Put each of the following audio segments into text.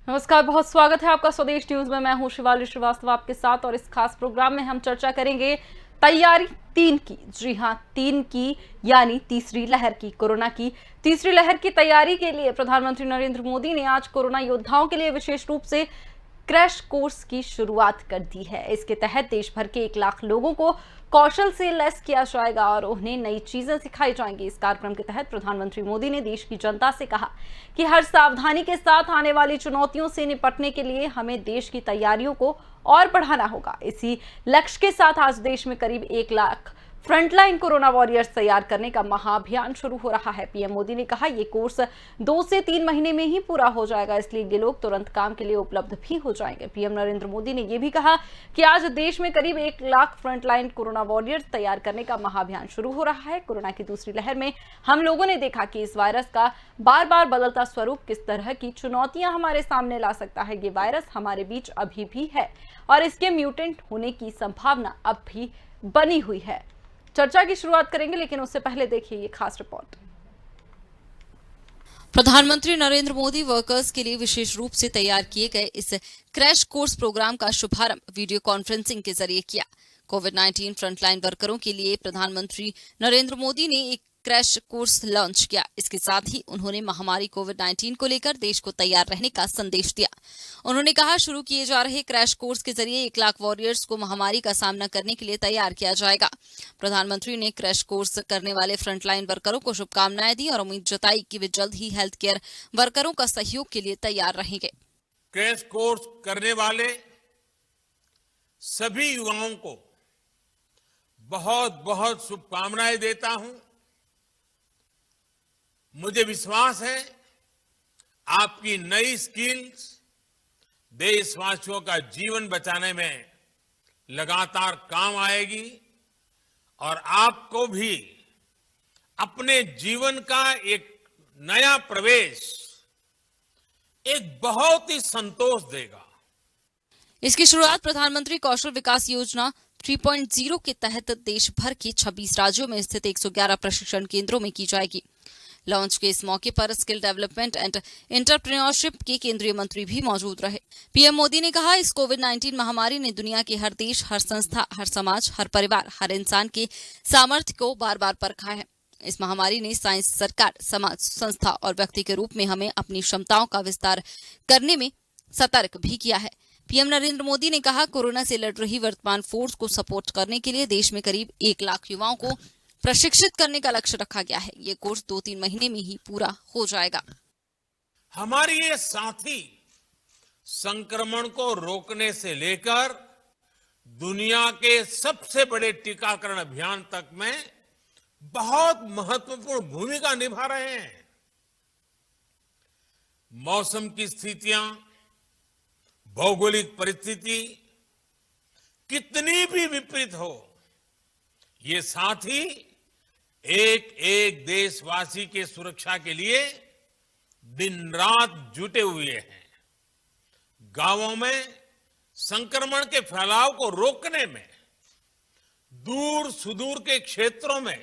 नमस्कार, बहुत स्वागत है आपका स्वदेश न्यूज में। मैं हूं शिवाली श्रीवास्तव आपके साथ और इस खास प्रोग्राम में हम चर्चा करेंगे तैयारी 3 की। जी हां, 3 की यानी तीसरी लहर की। कोरोना की तीसरी लहर की तैयारी के लिए प्रधानमंत्री नरेंद्र मोदी ने आज कोरोना योद्धाओं के लिए विशेष रूप से क्रैश कोर्स की शुरुआत कर दी है। इसके तहत देश भर के 1 लाख लोगों को कौशल से लैस किया जाएगा और उन्हें नई चीजें सिखाई जाएंगी। इस कार्यक्रम के तहत प्रधानमंत्री मोदी ने देश की जनता से कहा कि हर सावधानी के साथ आने वाली चुनौतियों से निपटने के लिए हमें देश की तैयारियों को और बढ़ाना होगा। इसी लक्ष्य के साथ आज देश में करीब 1 लाख फ्रंटलाइन कोरोना वॉरियर्स तैयार करने का महाअभियान शुरू हो रहा है। पीएम मोदी ने कहा ये कोर्स 2 से 3 महीने में ही पूरा हो जाएगा, इसलिए ये लोग तुरंत काम के लिए उपलब्ध भी हो जाएंगे। पीएम नरेंद्र मोदी ने यह भी कहा कि आज देश में करीब 1 लाख फ्रंटलाइन कोरोना वॉरियर्स तैयार करने का महाअभियान शुरू हो रहा है। कोरोना की दूसरी लहर में हम लोगों ने देखा कि इस वायरस का बार बार बदलता स्वरूप किस तरह की चुनौतियां हमारे सामने ला सकता है। ये वायरस हमारे बीच अभी भी है और इसके म्यूटेंट होने की संभावना अब भी बनी हुई है। चर्चा की शुरुआत करेंगे, लेकिन उससे पहले देखिए ये खास रिपोर्ट। प्रधानमंत्री नरेंद्र मोदी वर्कर्स के लिए विशेष रूप से तैयार किए गए इस क्रैश कोर्स प्रोग्राम का शुभारंभ वीडियो कॉन्फ्रेंसिंग के जरिए किया। कोविड-19 फ्रंटलाइन वर्करों के लिए प्रधानमंत्री नरेंद्र मोदी ने एक क्रैश कोर्स लॉन्च किया। इसके साथ ही उन्होंने महामारी कोविड-19 को लेकर देश को तैयार रहने का संदेश दिया। उन्होंने कहा, शुरू किए जा रहे क्रैश कोर्स के जरिए 1 लाख वॉरियर्स को महामारी का सामना करने के लिए तैयार किया जाएगा। प्रधानमंत्री ने क्रैश कोर्स करने वाले फ्रंटलाइन वर्करों को शुभकामनाएं दी और उम्मीद जताई कि वे जल्द ही हेल्थ केयर वर्करों का सहयोग के लिए तैयार रहेंगे। क्रैश कोर्स करने वाले सभी युवाओं को बहुत बहुत शुभकामनाएं देता हूं। मुझे विश्वास है आपकी नई स्किल्स देशवासियों का जीवन बचाने में लगातार काम आएगी और आपको भी अपने जीवन का एक नया प्रवेश एक बहुत ही संतोष देगा। इसकी शुरुआत प्रधानमंत्री कौशल विकास योजना 3.0 के तहत देश भर के 26 राज्यों में स्थित 111 प्रशिक्षण केंद्रों में की जाएगी। लॉन्च के इस मौके पर स्किल डेवलपमेंट एंड एंटरप्रेन्योरशिप के केंद्रीय मंत्री भी मौजूद रहे। पीएम मोदी ने कहा, इस कोविड-19 महामारी ने दुनिया के हर देश, हर संस्था, हर समाज, हर परिवार, हर इंसान के सामर्थ्य को बार बार परखा है। इस महामारी ने साइंस, सरकार, समाज, संस्था और व्यक्ति के रूप में हमें अपनी क्षमताओं का विस्तार करने में सतर्क भी किया है। पीएम नरेंद्र मोदी ने कहा, कोरोना से लड़ रही वर्तमान फोर्स को सपोर्ट करने के लिए देश में करीब 1 लाख युवाओं को प्रशिक्षित करने का लक्ष्य रखा गया है। ये कोर्स 2-3 महीने में ही पूरा हो जाएगा। हमारे ये साथी संक्रमण को रोकने से लेकर दुनिया के सबसे बड़े टीकाकरण अभियान तक में बहुत महत्वपूर्ण भूमिका निभा रहे हैं। मौसम की स्थितियां, भौगोलिक परिस्थिति कितनी भी विपरीत हो, ये साथी एक एक देशवासी के सुरक्षा के लिए दिन रात जुटे हुए हैं। गांवों में संक्रमण के फैलाव को रोकने में, दूर सुदूर के क्षेत्रों में,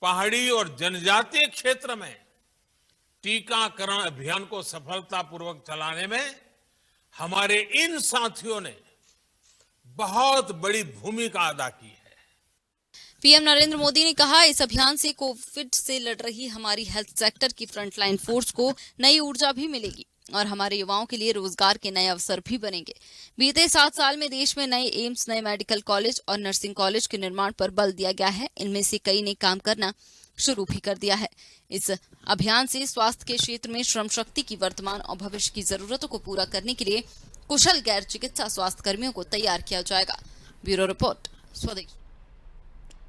पहाड़ी और जनजातीय क्षेत्र में टीकाकरण अभियान को सफलतापूर्वक चलाने में हमारे इन साथियों ने बहुत बड़ी भूमिका अदा की है। पीएम नरेंद्र मोदी ने कहा, इस अभियान से कोविड से लड़ रही हमारी हेल्थ सेक्टर की फ्रंटलाइन फोर्स को नई ऊर्जा भी मिलेगी और हमारे युवाओं के लिए रोजगार के नए अवसर भी बनेंगे। बीते 7 साल में देश में नए एम्स, नए मेडिकल कॉलेज और नर्सिंग कॉलेज के निर्माण पर बल दिया गया है। इनमें से कई ने काम करना शुरू भी कर दिया है। इस अभियान से स्वास्थ्य के क्षेत्र में श्रम शक्ति की वर्तमान और भविष्य की जरूरतों को पूरा करने के लिए कुशल गैर चिकित्सा स्वास्थ्य कर्मियों को तैयार किया जाएगा। ब्यूरो रिपोर्ट, स्वदेश।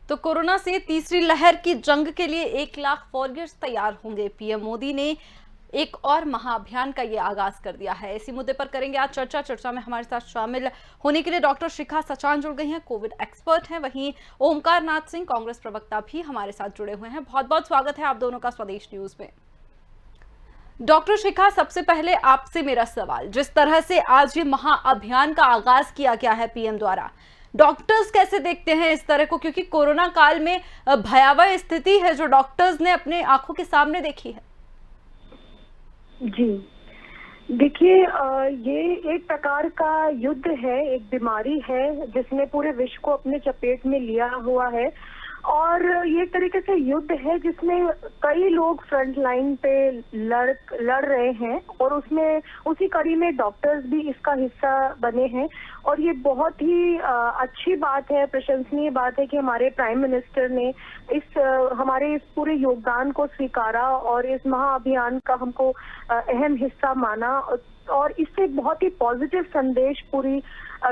तो कोरोना से तीसरी लहर की जंग के लिए 1 लाख वॉरियर्स तैयार होंगे। पीएम मोदी ने एक और महाअभियान का ये आगाज कर दिया है। इसी मुद्दे पर करेंगे आज चर्चा में हमारे साथ शामिल होने के लिए डॉक्टर शिखा सचान जुड़ गई हैं, कोविड एक्सपर्ट हैं। वहीं ओमकार नाथ सिंह, कांग्रेस प्रवक्ता भी हमारे साथ जुड़े हुए हैं। बहुत बहुत स्वागत है आप दोनों का स्वदेश न्यूज में। डॉक्टर शिखा, सबसे पहले आपसे मेरा सवाल, जिस तरह से आज ये महाअभियान का आगाज किया गया है पीएम द्वारा, डॉक्टर्स कैसे देखते हैं इस तरह को, क्योंकि कोरोना काल में भयावह स्थिति है जो डॉक्टर्स ने अपने आंखों के सामने देखी है। जी, देखिए, ये एक प्रकार का युद्ध है, एक बीमारी है जिसने पूरे विश्व को अपने चपेट में लिया हुआ है। और ये एक तरीके से युद्ध है जिसमें कई लोग फ्रंट लाइन पे लड़ रहे हैं, और उसमें उसी कड़ी में डॉक्टर्स भी इसका हिस्सा बने हैं। और ये बहुत ही अच्छी बात है, प्रशंसनीय बात है कि हमारे प्राइम मिनिस्टर ने हमारे इस पूरे योगदान को स्वीकारा और इस महाअभियान का हमको अहम हिस्सा माना। और इससे बहुत ही पॉजिटिव संदेश पूरी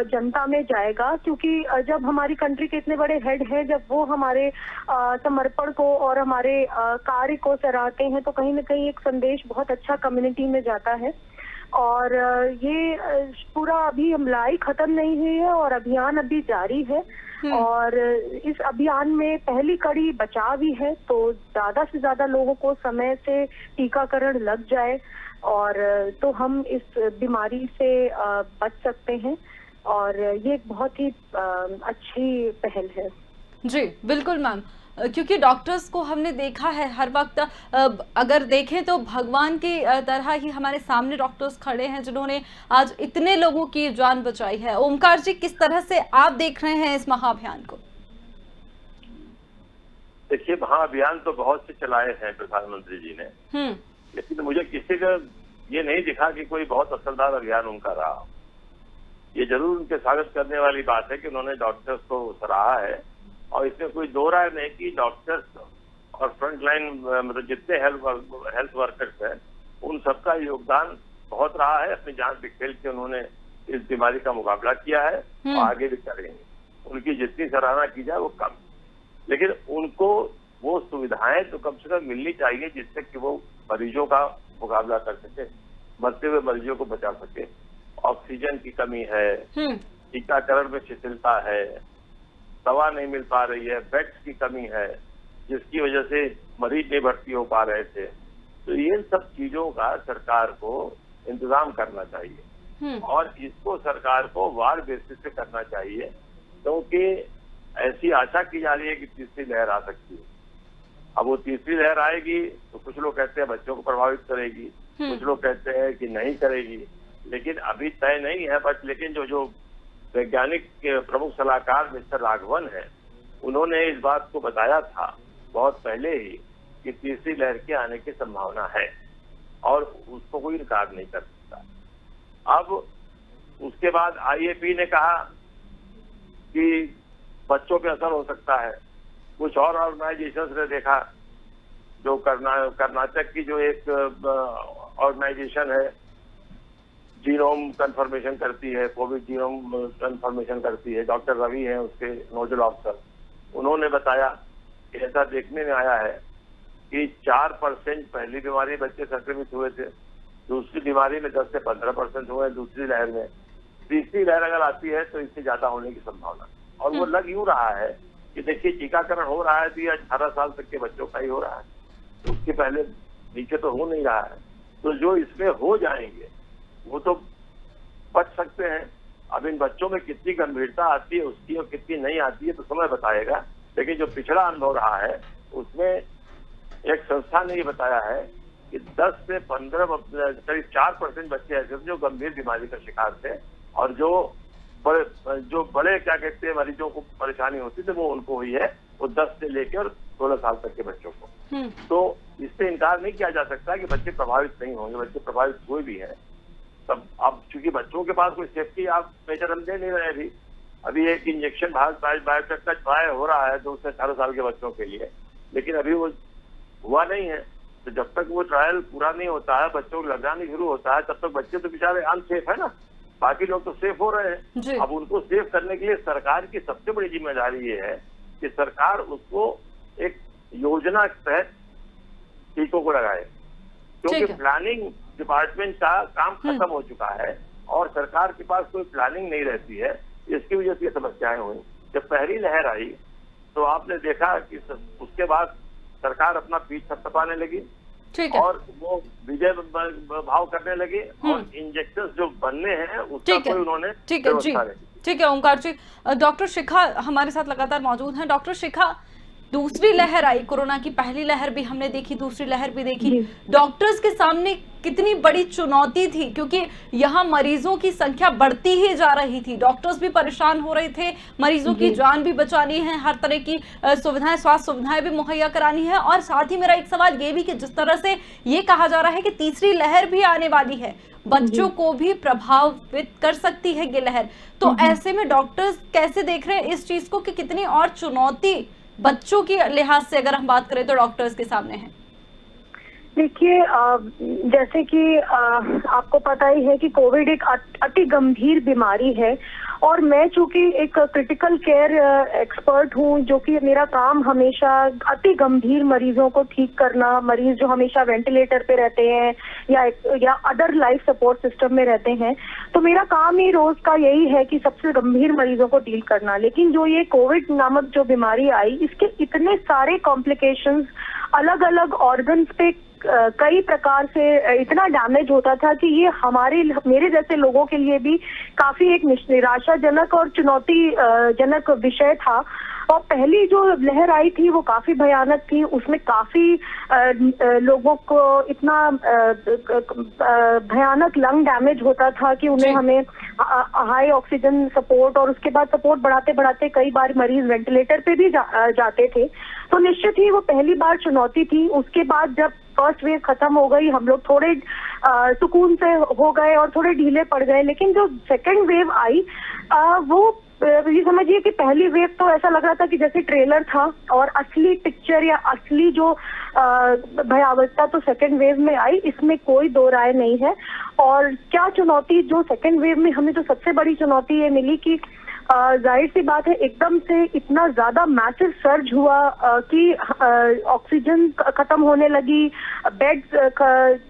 जनता में जाएगा, क्योंकि जब हमारी कंट्री के इतने बड़े हेड हैं, जब वो हमारे समर्पण को और हमारे कार्य को सराहते हैं, तो कहीं ना कहीं एक संदेश बहुत अच्छा कम्युनिटी में जाता है। और ये पूरा अभी लड़ाई खत्म नहीं हुई है और अभियान अभी जारी है। और इस अभियान में पहली कड़ी बचाव ही है, तो ज्यादा से ज्यादा लोगों को समय से टीकाकरण लग जाए और तो हम इस बीमारी से बच सकते हैं। और ये एक बहुत ही अच्छी पहल है। जी बिल्कुल मैम, क्योंकि डॉक्टर्स को हमने देखा है हर वक्त, अगर देखें तो भगवान की तरह ही हमारे सामने डॉक्टर्स खड़े हैं जिन्होंने आज इतने लोगों की जान बचाई है। ओमकार जी, किस तरह से आप देख रहे हैं इस महाअभियान को? देखिए, महाअभियान तो बहुत से चलाए हैं प्रधानमंत्री जी ने, लेकिन मुझे किसी का ये नहीं दिखा कि कोई बहुत असरदार अभियान उनका रहा। ये जरूर उनके स्वागत करने वाली बात है कि उन्होंने डॉक्टर्स को सराहा है, और इसमें कोई दो राय नहीं कि डॉक्टर्स और फ्रंट लाइन मतलब जितने हेल्थ वर्कर्स हैं उन सबका योगदान बहुत रहा है। अपनी जान बिखेर के उन्होंने इस बीमारी का मुकाबला किया है और आगे भी करेंगे। उनकी जितनी सराहना की जाए वो कम, लेकिन उनको वो सुविधाएं तो कम से कम मिलनी चाहिए जिससे कि वो मरीजों का मुकाबला कर सके, मरते हुए मरीजों को बचा सके। ऑक्सीजन की कमी है, टीकाकरण में शिथिलता है, दवा नहीं मिल पा रही है, बेड्स की कमी है जिसकी वजह से मरीज नहीं भर्ती हो पा रहे थे। तो ये सब चीजों का सरकार को इंतजाम करना चाहिए और इसको सरकार को वार बेसिस पे करना चाहिए, क्योंकि ऐसी आशा की जा रही है कि तीसरी लहर आ सकती है। अब वो तीसरी लहर आएगी तो कुछ लोग कहते हैं बच्चों को प्रभावित करेगी, कुछ लोग कहते हैं कि नहीं करेगी, लेकिन अभी तय नहीं है। बट लेकिन जो वैज्ञानिक के प्रमुख सलाहकार मिस्टर राघवन है, उन्होंने इस बात को बताया था बहुत पहले ही कि तीसरी लहर के आने की संभावना है और उसको कोई इनकार नहीं कर सकता। अब उसके बाद आईएपी ने कहा कि बच्चों पे असर हो सकता है। कुछ और ऑर्गेनाइजेशंस ने देखा, जो कर्नाटक की जो एक ऑर्गेनाइजेशन है, जीनोम कंफर्मेशन करती है, कोविड जीनोम कंफर्मेशन करती है, डॉक्टर रवि हैं उसके नोडल ऑफिसर, उन्होंने बताया कि ऐसा देखने में आया है कि 4% पहली बीमारी बच्चे संक्रमित हुए थे, दूसरी बीमारी में 10 से 15% हुए, दूसरी लहर में। तीसरी लहर अगर आती है तो इससे ज्यादा होने की संभावना, और वो लग यूं रहा है कि देखिए टीकाकरण हो रहा है तो ये 18 साल तक के बच्चों का ही हो रहा है, उसके पहले नीचे तो हो नहीं रहा है। तो जो इसमें हो जाएंगे वो तो बच सकते हैं। अब इन बच्चों में कितनी गंभीरता आती है उसकी और कितनी नहीं आती है तो समय बताएगा, लेकिन जो पिछड़ा अनुभव रहा है उसमें एक संस्था ने ये बताया है कि 10 से 15 करीब 4% बच्चे ऐसे थे जो गंभीर बीमारी का शिकार थे, और जो बड़े क्या कहते हैं मरीजों को परेशानी होती थी वो उनको हुई है, वो 10 से लेकर 16 साल तक के बच्चों को। तो इससे इनकार नहीं किया जा सकता कि बच्चे प्रभावित नहीं होंगे, बच्चे प्रभावित हुए भी हैं। तब अब चूंकि बच्चों के पास कोई सेफ्टी आप मेजर हम दे नहीं रहे, अभी एक इंजेक्शन भारत बायोटेक का ट्रायल हो रहा है 2 से 18 साल के बच्चों के लिए, लेकिन अभी वो हुआ नहीं है। तो जब तक वो ट्रायल पूरा नहीं होता है, बच्चों को लगना नहीं शुरू होता है, तब तक बच्चे तो बेचारे अनसेफ है ना, बाकी लोग तो सेफ हो रहे हैं। अब उनको सेफ करने के लिए सरकार की सबसे बड़ी जिम्मेदारी ये है कि सरकार उसको एक योजना के तहत टीकों को लगाए, क्योंकि प्लानिंग डिपार्टमेंट का काम खत्म हो चुका है और सरकार के पास कोई प्लानिंग नहीं रहती है। इसकी वजह से समस्याएं हुई। जब पहली लहर आई तो आपने देखा कि उसके बाद सरकार अपना पीठ थपथपाने लगी और वो विजय भाव करने लगे और इंजेक्शन जो बनने हैं उसका कोई उन्होंने ठीक है ओमकार जी। डॉक्टर शिखा हमारे साथ लगातार मौजूद हैं। डॉक्टर शिखा, दूसरी लहर आई, कोरोना की पहली लहर भी हमने देखी, दूसरी लहर भी देखी, जी। डॉक्टर्स के सामने कितनी बड़ी चुनौती थी, क्योंकि यहाँ मरीजों की संख्या बढ़ती ही जा रही थी, डॉक्टर्स भी परेशान हो रहे थे, मरीजों की जान भी बचानी है, हर तरह की सुविधाएं, स्वास्थ्य सुविधाएं भी मुहैया करानी है। और साथ ही मेरा एक सवाल ये भी कि जिस तरह से ये कहा जा रहा है कि तीसरी लहर भी आने वाली है, बच्चों को भी प्रभावित कर सकती है ये लहर, तो ऐसे में डॉक्टर्स कैसे देख रहे हैं इस चीज को कि कितनी और चुनौती बच्चों की लिहाज से अगर हम बात करें तो डॉक्टर्स के सामने है? देखिए, जैसे कि आपको पता ही है कि कोविड एक अति गंभीर बीमारी है, और मैं चूंकि एक क्रिटिकल केयर एक्सपर्ट हूँ, जो कि मेरा काम हमेशा अति गंभीर मरीजों को ठीक करना, मरीज जो हमेशा वेंटिलेटर पे रहते हैं या अदर लाइफ सपोर्ट सिस्टम में रहते हैं, तो मेरा काम ही रोज का यही है कि सबसे गंभीर मरीजों को डील करना। लेकिन जो ये कोविड नामक जो बीमारी आई, इसके इतने सारे कॉम्प्लिकेशंस, अलग अलग ऑर्गन्स पे कई प्रकार से इतना डैमेज होता था कि ये मेरे जैसे लोगों के लिए भी काफी एक निराशाजनक और चुनौती जनक विषय था। और पहली जो लहर आई थी वो काफी भयानक थी, उसमें काफी लोगों को इतना भयानक लंग डैमेज होता था कि उन्हें हमें हाई ऑक्सीजन सपोर्ट, और उसके बाद सपोर्ट बढ़ाते बढ़ाते कई बार मरीज वेंटिलेटर पे भी जाते थे। तो निश्चित ही वो पहली बार चुनौती थी। उसके बाद जब फर्स्ट वेव खत्म हो गई, हम लोग थोड़े सुकून से हो गए और थोड़े ढीले पड़ गए। लेकिन जो सेकेंड वेव आई, वो ये समझिए कि पहली वेव तो ऐसा लग रहा था कि जैसे ट्रेलर था, और असली पिक्चर या असली जो भयावहता तो सेकेंड वेव में आई, इसमें कोई दो राय नहीं है। और क्या चुनौती जो सेकेंड वेव में हमें जो सबसे बड़ी चुनौती ये मिली कि जाहिर सी बात है, एकदम से इतना ज्यादा मैसिव सर्ज हुआ कि ऑक्सीजन खत्म होने लगी, बेड्स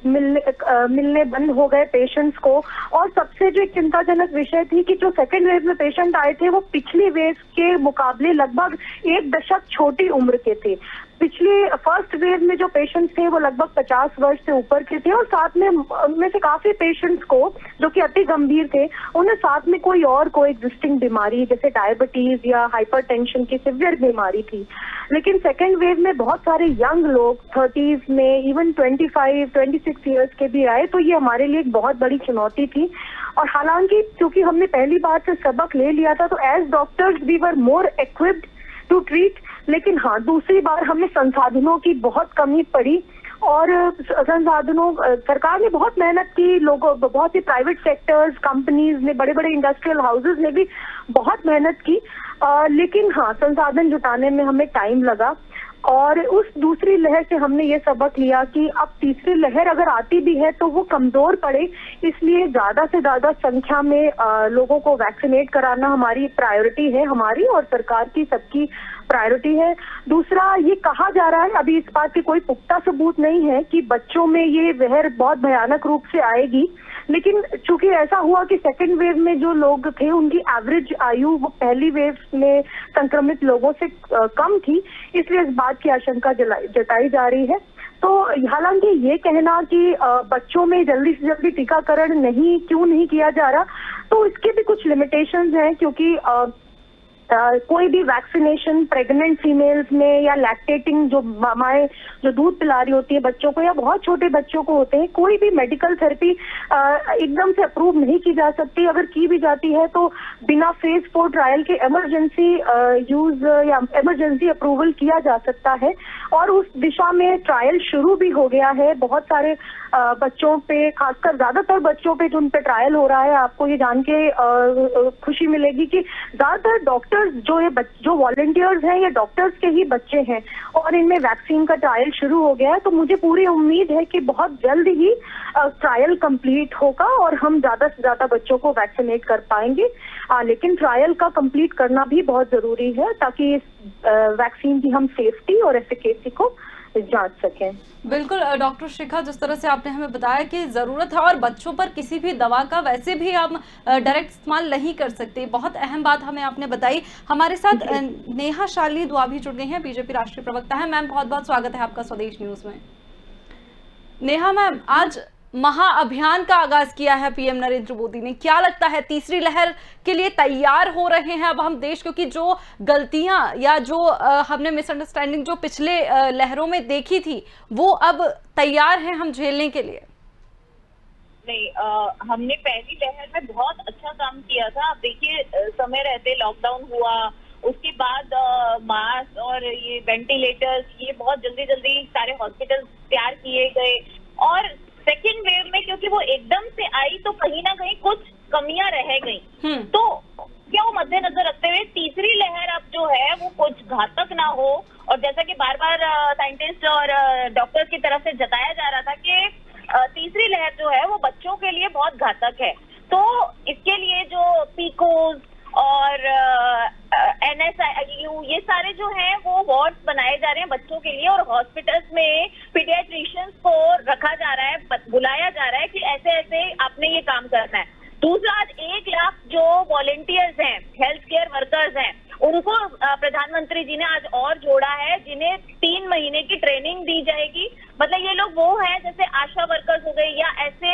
मिलने बंद हो गए पेशेंट्स को। और सबसे जो एक चिंताजनक विषय थी कि जो सेकेंड वेव में पेशेंट आए थे वो पिछली वेव के मुकाबले लगभग 1 दशक छोटी उम्र के थे। पिछली फर्स्ट वेव में जो पेशेंट्स थे वो लगभग 50 वर्ष से ऊपर के थे, और साथ में उनमें से काफी पेशेंट्स को जो कि अति गंभीर थे, उन्हें साथ में कोई और कोएग्जिस्टिंग बीमारी जैसे डायबिटीज या हाइपरटेंशन की सिवियर बीमारी थी। लेकिन सेकेंड वेव में बहुत सारे यंग लोग 30s में, इवन 25-26 ईयर्स के भी आए, तो ये हमारे लिए एक बहुत बड़ी चुनौती थी। और हालांकि क्योंकि हमने पहली बार से सबक ले लिया था, तो as doctors we were more equipped to treat. लेकिन हाँ, दूसरी बार हमें संसाधनों की बहुत कमी पड़ी, और संसाधनों, सरकार ने बहुत मेहनत की, लोगों, बहुत सी प्राइवेट सेक्टर्स, कंपनीज ने, बड़े बड़े इंडस्ट्रियल हाउसेज ने भी बहुत मेहनत की, लेकिन हाँ, संसाधन जुटाने में हमें टाइम लगा। और उस दूसरी लहर से हमने ये सबक लिया कि अब तीसरी लहर अगर आती भी है तो वो कमजोर पड़े, इसलिए ज्यादा से ज्यादा संख्या में लोगों को वैक्सीनेट कराना हमारी प्रायोरिटी है, हमारी और सरकार की, सबकी प्रायोरिटी है। दूसरा, ये कहा जा रहा है, अभी इस बात की कोई पुख्ता सबूत नहीं है कि बच्चों में ये लहर बहुत भयानक रूप से आएगी, लेकिन चूंकि ऐसा हुआ कि सेकेंड वेव में जो लोग थे उनकी एवरेज आयु वो पहली वेव में संक्रमित लोगों से कम थी, इसलिए इस बात की आशंका जताई जा रही है। तो हालांकि ये कहना कि बच्चों में जल्दी से जल्दी टीकाकरण क्यों नहीं किया जा रहा, तो इसके भी कुछ लिमिटेशंस हैं, क्योंकि कोई भी वैक्सीनेशन प्रेग्नेंट फीमेल्स में या लैक्टेटिंग जो माएँ जो दूध पिला रही होती है बच्चों को, या बहुत छोटे बच्चों को होते हैं, कोई भी मेडिकल थेरेपी एकदम से अप्रूव नहीं की जा सकती। अगर की भी जाती है तो बिना फेज 4 ट्रायल के इमरजेंसी यूज या इमरजेंसी अप्रूवल किया जा सकता है, और उस दिशा में ट्रायल शुरू भी हो गया है। बहुत सारे बच्चों पे, खासकर ज्यादातर बच्चों पे जो उन पे ट्रायल हो रहा है, आपको ये जान के खुशी मिलेगी कि ज्यादातर डॉक्टर्स जो वॉलंटियर्स हैं ये डॉक्टर्स के ही बच्चे हैं, और इनमें वैक्सीन का ट्रायल शुरू हो गया है। तो मुझे पूरी उम्मीद है कि बहुत जल्द ही ट्रायल कंप्लीट होगा और हम ज्यादा से ज्यादा बच्चों को वैक्सीनेट कर पाएंगे। लेकिन ट्रायल का कंप्लीट करना भी बहुत जरूरी है ताकि इस वैक्सीन की हम सेफ्टी और एफिकेसी को जांच सकें। बिल्कुल डॉक्टर शिखा, जिस तरह से आपने हमें बताया कि ज़रूरत है और बच्चों पर किसी भी दवा का वैसे भी हम डायरेक्ट इस्तेमाल नहीं कर सकते, बहुत अहम बात हमें आपने बताई। हमारे साथ नेहा शालिनी दुआ भी जुड़ गई हैं, बीजेपी राष्ट्रीय प्रवक्ता है। मैम, बहुत बहुत स्वागत है आपका स्वदेश न्यूज़ में। नेहा मैम, आज महाअभियान का आगाज किया है पीएम नरेंद्र मोदी ने। क्या लगता है तीसरी लहर के लिए तैयार हो रहे हैं अब हम देश, क्योंकि जो गलतियां या जो हमने मिसअंडरस्टैंडिंग जो पिछले लहरों में देखी थी वो अब तैयार हैं हम झेलने के लिए? नहीं, हमने पहली लहर में बहुत अच्छा काम किया था। अब देखिए, समय रहते लॉकडाउन हुआ, उसके बाद मास्क और ये वेंटिलेटर्स, ये बहुत जल्दी जल्दी सारे हॉस्पिटल तैयार किए गए। और सेकेंड वेव में क्योंकि वो एकदम से आई तो कहीं ना कहीं कुछ कमियां रह गई, तो क्या वो मद्देनजर रखते हुए तीसरी लहर अब जो है वो कुछ घातक ना हो। और जैसा कि बार बार साइंटिस्ट और डॉक्टर्स की तरफ से जताया जा रहा था कि तीसरी लहर जो है वो बच्चों के लिए बहुत घातक है, तो इसके लिए जो पीकोज और NSIU ये सारे जो हैं वो वार्ड्स बनाए जा रहे हैं बच्चों के लिए, और हॉस्पिटल्स में पीडियाट्रिशियंस को रखा जा रहा है, बुलाया जा रहा है कि ऐसे ऐसे आपने ये काम करना है। दूसरा, आज 1 लाख जो वॉलेंटियर्स हैं, हेल्थ केयर वर्कर्स हैं, उनको प्रधानमंत्री जी ने आज और जोड़ा है, जिन्हें 3 महीने की ट्रेनिंग दी जाएगी। मतलब ये लोग वो हैं जैसे आशा वर्कर्स हो गए या ऐसे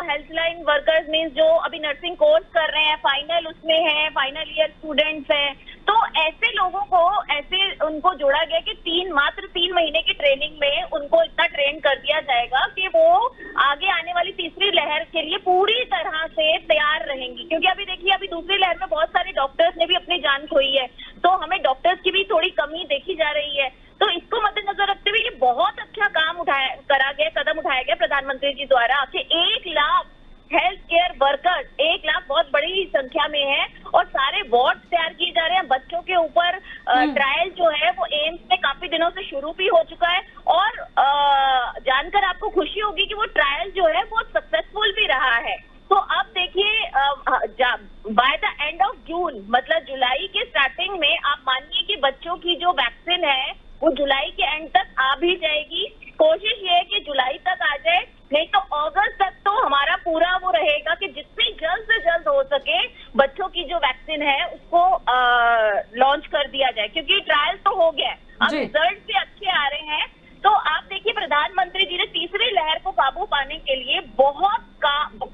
हेल्थ लाइन वर्कर्स मीन्स जो अभी नर्सिंग कोर्स कर रहे हैं, फाइनल उसमें है, फाइनल ईयर स्टूडेंट्स हैं, तो ऐसे लोगों को ऐसे उनको जोड़ा गया कि मात्र 3 महीने की ट्रेनिंग में उनको इतना ट्रेन कर दिया जाएगा कि वो आगे आने वाली तीसरी लहर के लिए पूरी तरह से तैयार रहेंगी। क्योंकि अभी देखिए, अभी दूसरी लहर में बहुत सारे डॉक्टर्स ने भी अपनी जान खोई है, तो हमें डॉक्टर्स की भी थोड़ी कमी देखी जा रही है। तो इसको मद्देनजर रखते हुए ये बहुत अच्छा काम कदम उठाया गया प्रधानमंत्री जी द्वारा कि 1 lakh health care workers, 1 lakh बहुत बड़ी संख्या में है, और सारे वार्ड तैयार किए जा रहे हैं। बच्चों के ऊपर ट्रायल जो है वो एम्स में काफी दिनों से शुरू भी हो चुका है, और जानकर आपको खुशी होगी कि वो ट्रायल जो है वो सक्सेसफुल भी रहा है। तो अब देखिए, by the end of June, मतलब जुलाई के स्टार्टिंग में आप मानिए कि बच्चों की जो वैक्सीन है वो जुलाई के एंड तक आ भी जाएगी। कोशिश ये है कि जुलाई तक आ जाए, नहीं तो अगस्त तक तो हमारा पूरा वो रहेगा कि जितनी जल्द से जल्द हो सके बच्चों की जो वैक्सीन है उसको लॉन्च कर दिया जाए, क्योंकि ट्रायल तो हो गया है, अब रिजल्ट भी अच्छे आ रहे हैं। तो आप देखिए, प्रधानमंत्री जी ने तीसरी लहर को काबू पाने के लिए बहुत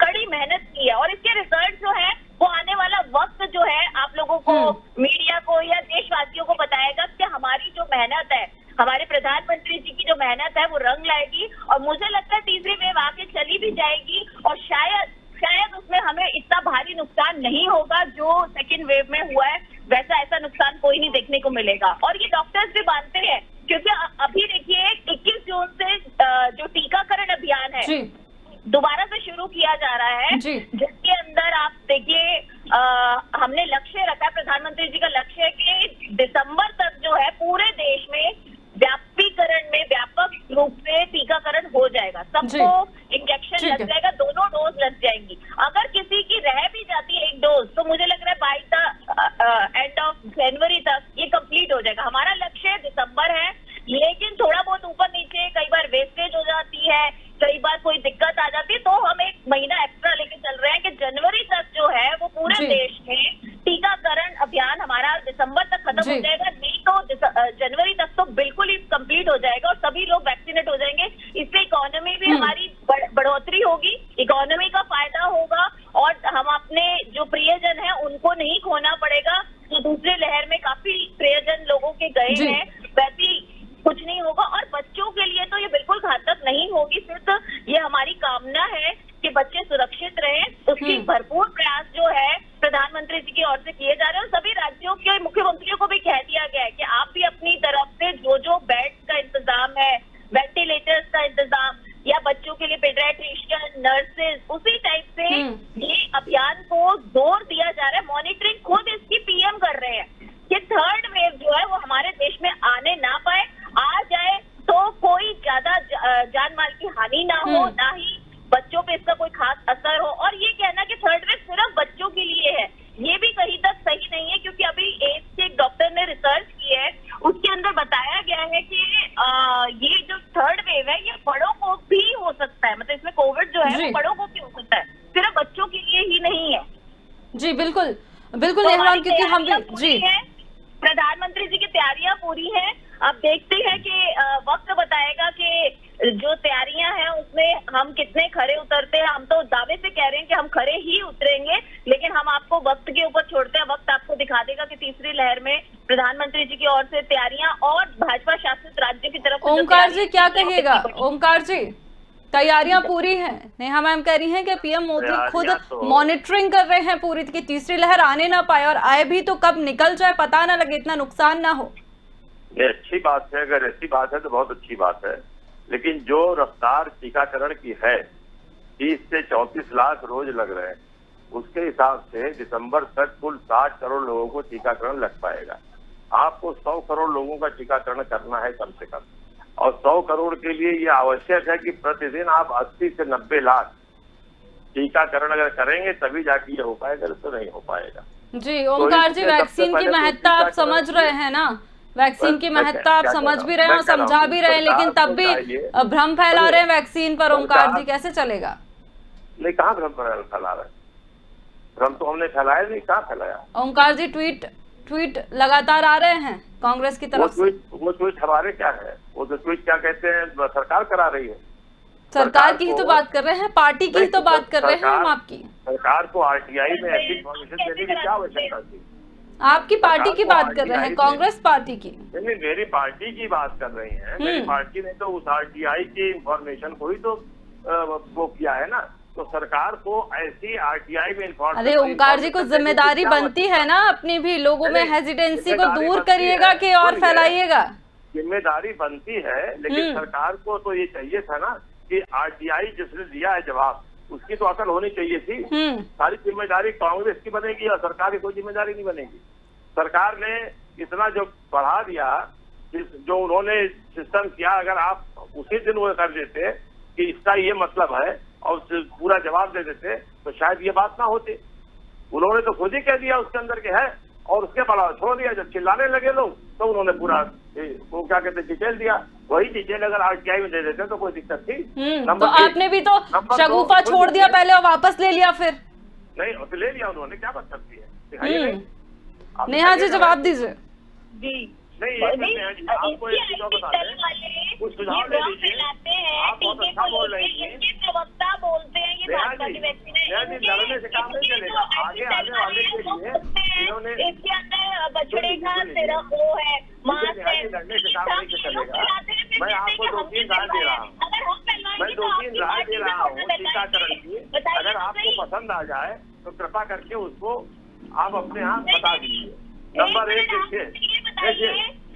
कड़ी मेहनत की है, और इसके रिजल्ट जो है वो आने वाला वक्त जो है आप लोगों को, मीडिया को या देशवासियों को बताएगा कि हमारी जो मेहनत है, हमारे प्रधानमंत्री जी की जो मेहनत है वो रंग लाएगी। और मुझे लगता है तीसरी वेव आके चली भी जाएगी, और शायद उसमें हमें इतना भारी नुकसान नहीं होगा जो सेकेंड वेव में हुआ है, वैसा ऐसा नुकसान कोई नहीं देखने को मिलेगा। और ये डॉक्टर्स भी मानते हैं, क्योंकि अभी देखिए 21 जून से जो टीकाकरण अभियान है दोबारा से शुरू किया जा रहा है, जिसके अंदर आप देखिए हमने लक्ष्य रखा है, प्रधानमंत्री जी का लक्ष्य है कि दिसंबर तक जो है पूरे देश में व्यापक रूप से टीकाकरण हो जाएगा, सबको इंजेक्शन लग जाएगा, दोनों डोज लग जाएंगी। अगर किसी की रह भी जाती है 1 डोज, तो मुझे लग रहा है by the end of January तक ये कंप्लीट हो जाएगा। हमारा लक्ष्य दिसंबर है, लेकिन थोड़ा बहुत ऊपर नीचे कई बार वेस्टेज हो जाती है, कई बार कोई दिक्कत आ जाती है, तो हम 1 महीना एक्स्ट्रा लेके चल रहे हैं कि जनवरी तक जो है वो पूरे देश में टीकाकरण अभियान हमारा दिसंबर तक खत्म हो जाएगा, नहीं तो जनवरी तक तो बिल्कुल ही कंप्लीट हो जाएगा और सभी लोग वैक्सीनेट हो जाएंगे। इससे इकोनॉमी भी हमारी बढ़ोतरी होगी, इकोनॉमी का फायदा होगा, और हम अपने जो प्रियजन है उनको नहीं खोना पड़ेगा। जो दूसरे लहर में काफी प्रियजन लोगों के गए हैं, वैसे कुछ नहीं होगा। और बच्चों के लिए तो ये बिल्कुल घातक नहीं होगी, सिर्फ ये हमारी कामना है कि बच्चे सुरक्षित रहें, उसकी भरपूर प्रयास जो है प्रधानमंत्री जी की ओर से किए जा रहे हैं। और सभी राज्यों के मुख्यमंत्रियों को भी कह दिया गया है कि आप भी अपनी तरफ से जो बेड्स का इंतजाम है, वेंटिलेटर्स का इंतजाम, या बच्चों के लिए पेडियाट्रिशियन, नर्सेज, उसी टाइप से ये अभियान को जोर दिया जा रहा है। मॉनिटरिंग खुद इसकी पीएम कर रहे हैं कि 3rd वेव जो है वो हमारे देश में आने ना पाए, आ जाए तो कोई ज्यादा जान माल की हानि ना हो, ना ही बच्चों पे इसका कोई खास असर हो। और ये कहना कि 3rd वेव सिर्फ बच्चों के लिए है, ये भी कहीं तक सही नहीं है, क्योंकि अभी एम्स के एक डॉक्टर ने रिसर्च की है, उसके अंदर बताया गया है कि ये जो 3rd वेव है ये बड़ों को भी हो सकता है, मतलब इसमें कोविड जो है वो बड़ों को भी हो सकता है, सिर्फ बच्चों के लिए ही नहीं है। जी बिल्कुल बिल्कुल नेहवान, क्योंकि हम भी प्रधानमंत्री जी की तैयारियां पूरी हैं। अब देखते हैं कि वक्त बताएगा कि जो तैयारियां हैं उसमें हम कितने खरे उतरते हैं। हम तो दावे से कह रहे हैं कि हम खरे ही उतरेंगे, लेकिन हम आपको वक्त के ऊपर छोड़ते हैं। वक्त आपको दिखा देगा कि तीसरी लहर में प्रधानमंत्री जी की ओर से तैयारियां और भाजपा शासित राज्यों की तरफ से ओमकार जी क्या कहिएगा? ओमकार जी, तैयारियां पूरी हैं। नेहा मैम कह रही हैं कि पीएम मोदी खुद मॉनिटरिंग कर रहे हैं पूरी की तीसरी लहर आने ना पाए, और आए भी तो कब निकल जाए पता ना लगे, इतना नुकसान ना हो। ये अच्छी बात है, अगर ऐसी बात है तो बहुत अच्छी बात है, लेकिन जो रफ्तार टीकाकरण की है 30 से 34 लाख रोज लग रहे हैं, उसके हिसाब से दिसंबर तक कुल 60 करोड़ लोगों को टीकाकरण लग पाएगा। आपको 100 करोड़ लोगों का टीकाकरण करना है कम से कम, और 100 करोड़ के लिए ये आवश्यक है कि प्रतिदिन आप 80 से 90 लाख टीकाकरण अगर करेंगे तभी जाके ये हो पाएगा, तो नहीं हो पाएगा। जी ओमकार जी, वैक्सीन की महत्ता आप समझ रहे हैं ना, वैक्सीन की महत्ता आप समझ भी रहे हैं और समझा भी रहे हैं, लेकिन तब भी भ्रम फैला रहे हैं वैक्सीन पर। ओमकार जी कैसे चलेगा? नहीं, कहाँ भ्रम फैला रहे हैं? भ्रम तो हमने फैलाया नहीं, कहाँ फैलाया? ओमकार जी, ट्वीट लगातार आ रहे हैं कांग्रेस की तरफ से। वो ट्वीट हमारे क्या है? वो तो ट्वीट क्या कहते हैं, सरकार करा रही है। सरकार की ही तो बात कर रहे हैं, पार्टी की ही तो बात कर रहे हैं हम आपकी। सरकार को आरटीआई में ऐसी इन्फॉर्मेशन देने की क्या आवश्यकता थी? आपकी पार्टी की बात कर रहे हैं, कांग्रेस पार्टी की। नहीं, मेरी पार्टी की बात कर रही हैं। मेरी पार्टी ने तो उस आरटीआई की इंफॉर्मेशन को ही तो वो किया है ना, तो सरकार को ऐसी आरटीआई में इंफॉर्मेशन। अरे ओमकार जी, को जिम्मेदारी बनती है ना अपनी भी, लोगों में हेजिटेंसी को दूर करिएगा कि और फैलाइएगा। जिम्मेदारी बनती है, लेकिन सरकार को तो ये चाहिए था ना कि आरटीआई जिसने दिया है जवाब, उसकी तो अकल होनी चाहिए थी। सारी जिम्मेदारी कांग्रेस की बनेगी और सरकार की कोई जिम्मेदारी नहीं बनेगी। सरकार ने इतना जो बढ़ा दिया, जो उन्होंने सिस्टम किया, अगर आप उसी दिन वो कर देते कि इसका ये मतलब है और पूरा जवाब दे देते तो शायद ये बात ना होती। उन्होंने तो खुद ही कह दिया उसके अंदर के है, और उसके बड़ा छोड़ दिया। जब चिल्लाने लगे लोग तो उन्होंने पूरा वो क्या कहते डिटेल दिया। वही डिटेल अगर आरटीआई में दे देते तो कोई दिक्कत थी? तो आपने भी तो शगुफा छोड़ दिया पहले और वापस ले लिया फिर। नहीं, तो ले लिया उन्होंने, क्या बात करती है? दिखाइए। नेहा जी जवाब दीजिए। जी नहीं, आपको एक चीज बता दें, कुछ सुझाव ले लीजिए। आप बहुत अच्छा बोल रही हैं, प्रवक्ता बोलते हैं ये भाजपा की वैक्सीन है, लड़ने से काम नहीं चलेगा। आगे आने वाले के लिए इन्होंने इसके अंदर बछड़े का सिरप वो है, मांस है, लड़ने से काम नहीं चलेगा। मैं आपको 2-3 राय दे रहा हूँ, मैं 2-3 राय दे रहा हूँ टीकाकरण की। अगर आपको पसंद आ जाए तो कृपा करके उसको आप अपने यहाँ बता दीजिए। नंबर 1 देखिए,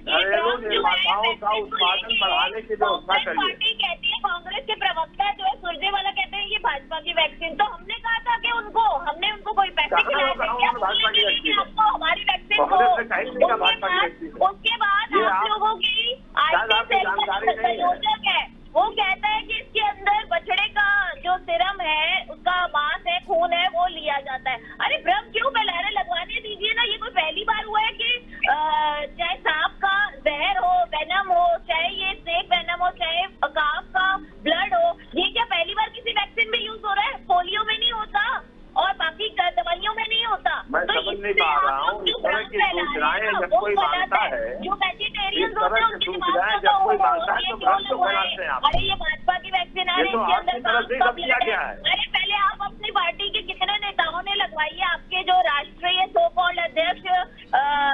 घरेलू निर्माताओं का उत्पादन बढ़ाने की व्यवस्था करिए। कहती है कांग्रेस के प्रवक्ता जो है सुरजेवाला कहते हैं ये भाजपा की वैक्सीन, तो हमने कहा था कि हमने उनको कोई पैसे खिलाए थे क्या? भाजपा की वैक्सीन आपको हमारी वैक्सीन को उसके बाद आप लोगों की संयोजक है, वो कहता है कि इसके अंदर बछड़े का जो सिरम है, उसका मांस है, खून है, वो लिया जाता है। अरे भ्रम क्यों फैला रहे? लगवाने दीजिए ना। ये कोई पहली बार हुआ है कि चाहे सांप का जहर हो, वेनम हो, चाहे ये स्नेक वेनम हो, चाहे काफ का ब्लड हो, ये क्या पहली बार किसी वैक्सीन में यूज हो रहा है? पोलियो में नहीं होता और बाकी दवाइयों में नहीं होता। मैं समझ नहीं पा रहा हूँ, इस तरह की सूचनाएं जब कोई मांगता है, जो वेजिटेरियन होते हैं उनके सूचनाएं जब कोई मांगता है तो भ्रम क्यों फैलाते हैं आप? अरे ये भाजपा की वैक्सीन आ रही है, इसके अंदर गया है। अरे पहले आप अपनी पार्टी के कितने नेताओं ने लगवाई है? आपके जो राष्ट्रीय सो कॉल्ड अध्यक्ष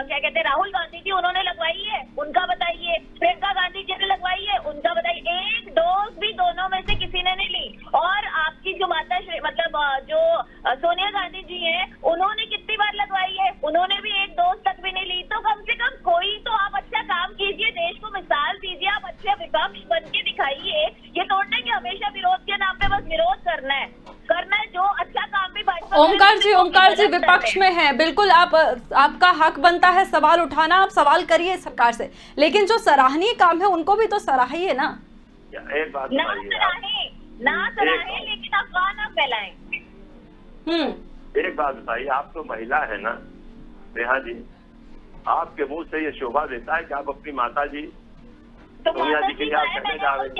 क्या कहते हैं राहुल गांधी जी, उन्होंने लगवाई है, उनका बताइए। प्रियंका गांधी जी ने लगवाई है, उनका बताइए। एक डोज भी दोनों में से किसी ने नहीं ली। और आपकी जो माता मतलब जो सोनिया गांधी जी हैं, उन्होंने कितनी बार लगवाई है? उन्होंने भी एक डोज तक भी नहीं ली। तो कम से कम कोई तो आप अच्छा काम कीजिए, देश को मिसाल दीजिए, आप अच्छे विपक्ष बन के दिखाइए। ये तोड़ने की हमेशा विरोध के नाम पे बस विरोध करना है जो अच्छा काम भी भाजपा। ओमकार जी विपक्ष में है, बिल्कुल आपका हक बनता है सवाल उठाना, आप सवाल करिए सरकार से, लेकिन जो सराहनीय काम है उनको भी तो सराहिए ना। एक बात ना सराहे लेकिन अफवाह ना फैलाएं। एक बात बताइए, आप तो महिला है ना नेहा जी, आपके मुंह से ये शोभा देता है कि आप अपनी माता जी सोनिया जी के यहाँ कहने जा रहे हैं?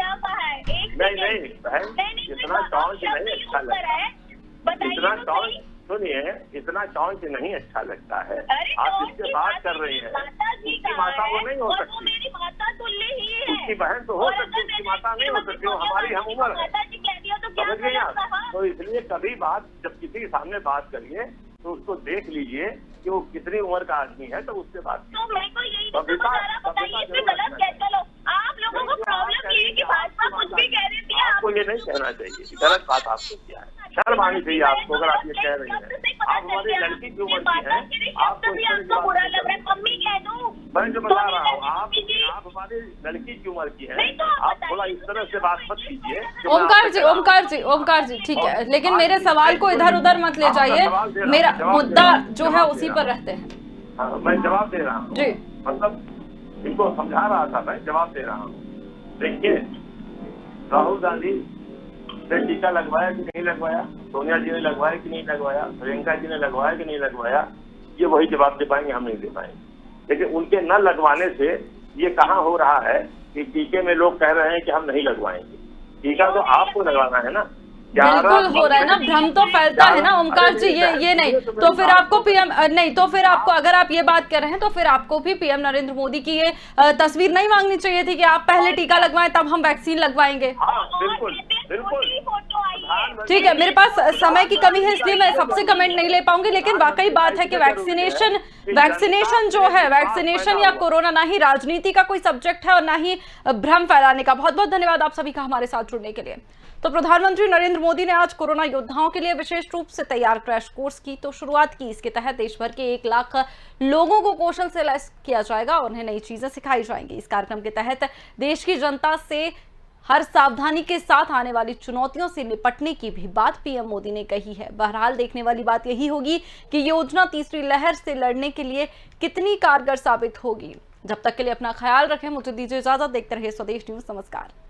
नहीं बहन, इतना टॉन्ट नहीं अच्छा लगता। इतना टॉन्ट सुनिए, इतना टॉन्ट नहीं अच्छा लगता है। अरे आप टॉन्ट जिससे की बात बात कर रही मेरी हैं, माता जी उसकी का माता वो है, नहीं हो और वो सकती। मेरी माता तुल्य ही है। उसकी बहन तो हो और सकती है, अगर उसकी मैंने माता नहीं हो उसकी सकती, वो सोनिया हमारी गांधी हम उम्र को है। माता जी कह दिया तो क्या समझ गई गलत आप? कहा? तो इसलिए कभी बात जब किसी के सामने बात करिए तो उसको देख लीजिए कि वो कितनी उम्र का आदमी है, तो उससे बात कीजिए। तो मेरे को यही नहीं समझ बबीता- आ रहा, बताइए बबीता इसमें जरूर गलत रखना क्या? चलो आप लोगों को प्रॉब्लम ये है कि भाजपा कुछ भी कह रही थी, आपको ये नहीं कहना चाहिए कि गलत बात आपने किया है। शर्म आनी चाहिए आपको अगर आप ये कह रही हैं। आप हमारी लड़की की उम्र की हैं, आपको इस तरह की बात बुरा नहीं लग रहा है, करनी। मम्मी कह दूं? मैं जो बता सोनिया रहा हूँ, गांधी जी, आप हमारी लड़की की उम्र की हैं, नहीं तो आप बताइए, थोड़ा इस तरह से बात मत कीजिए। ओमकार जी ठीक है, लेकिन मेरे सवाल को इधर उधर मत ले जाइए, मेरा मुद्दा जो है उसी पर रहते हैं। हाँ, मैं जवाब दे रहा हूँ जी। मतलब इनको समझा रहा था, मैं जवाब दे रहा हूँ। देखिए, राहुल गांधी ने टीका लगवाया कि नहीं लगवाया, सोनिया जी ने लगवाया कि नहीं लगवाया, प्रियंका जी ने लगवाया कि नहीं लगवाया, ये वही जवाब दे पाएंगे, हम नहीं दे पाएंगे। लेकिन उनके न लगवाने से ये कहाँ हो रहा है कि टीके में लोग कह रहे हैं कि हम नहीं लगवाएंगे। टीका तो आपको लगवाना है ना। बिल्कुल हो रहा है ना, भ्रम तो फैलता है ना ओमकार जी, ये नहीं तो फिर आपको पीएम नहीं तो फिर आपको, अगर आप ये बात कर रहे हैं तो फिर आपको भी पीएम नरेंद्र मोदी की ये तस्वीर नहीं मांगनी चाहिए थी कि आप पहले टीका लगवाएं तब हम वैक्सीन लगवाएंगे। हाँ बिल्कुल बिल्कुल। ठीक है, मेरे पास समय की कमी है इसलिए मैं सबसे कमेंट नहीं ले पाऊंगी, लेकिन वाकई बात है कि वैक्सीनेशन जो है, वैक्सीनेशन या कोरोना ना ही राजनीति का कोई सब्जेक्ट है और ना ही भ्रम फैलाने का। बहुत बहुत धन्यवाद आप सभी का हमारे साथ जुड़ने के लिए। तो प्रधानमंत्री नरेंद्र मोदी ने आज कोरोना योद्धाओं के लिए विशेष रूप से तैयार क्रैश कोर्स की तो शुरुआत की। इसके तहत देश भर के 1 लाख लोगों को कौशल से लैस किया जाएगा और उन्हें नई चीजें सिखाई जाएंगी। इस कार्यक्रम के तहत देश की जनता से हर सावधानी के साथ आने वाली चुनौतियों से निपटने की भी बात पीएम मोदी ने कही है। बहरहाल देखने वाली बात यही होगी कि योजना तीसरी लहर से लड़ने के लिए कितनी कारगर साबित होगी। जब तक के लिए अपना ख्याल रखें, मुझे दीजिए इजाजत। देखते रहिए स्वदेश न्यूज। नमस्कार।